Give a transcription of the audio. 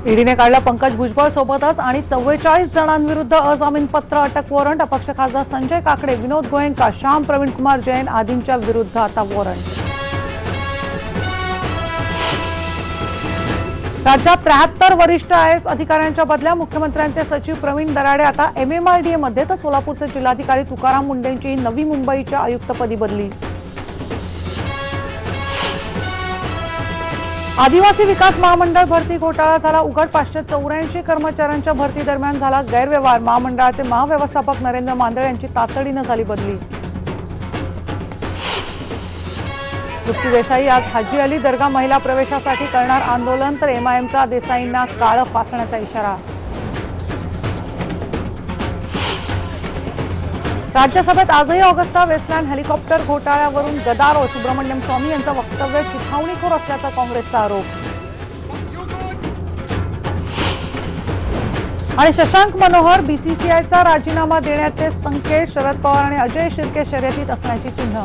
ईडीने काढलं पंकज भुजबळ सोबतच आणि 44 जणांविरुद्ध अजामीनपत्र अटक वॉरंट। अपक्ष खासदार संजय काकडे, विनोद गोयंका, श्याम प्रवीण कुमार जैन आदींच्या विरुद्ध आता वॉरंट। राज्यात 73 वरिष्ठ आयएएस अधिकाऱ्यांच्या बदल्या। मुख्यमंत्र्यांचे सचिव प्रवीण दराडे आता एमएमआरडीए मध्ये, तर सोलापूरचे जिल्हाधिकारी तुकाराम मुंडेंची नवी मुंबईच्या आयुक्तपदी बदली। आदिवासी विकास महामंडळ भरती घोटाळा झाला उघड। 584 कर्मचाऱ्यांच्या भरती दरम्यान झाला गैरव्यवहार। महामंडळाचे महाव्यवस्थापक नरेंद्र मांदळे यांची तातडीने झाली बदली। तृप्ती देसाई आज हाजी अली दर्गा महिला प्रवेशासाठी करणार आंदोलन, तर एमआयएमचा देसाईंना काळं फासण्याचा इशारा। राज्यसभेत आजही ऑगस्टा वेस्टलँड हेलिकॉप्टर घोटाळ्यावरून गदारोळ। सुब्रमण्यम स्वामी यांचं वक्तव्य चिथावणीखोर असल्याचा काँग्रेसचा आरोप। आणि शशांक मनोहर बीसीसीआयचा राजीनामा देण्याचे संकेत। शरद पवार आणि अजय शिर्के शर्यतीत असण्याची चिन्ह।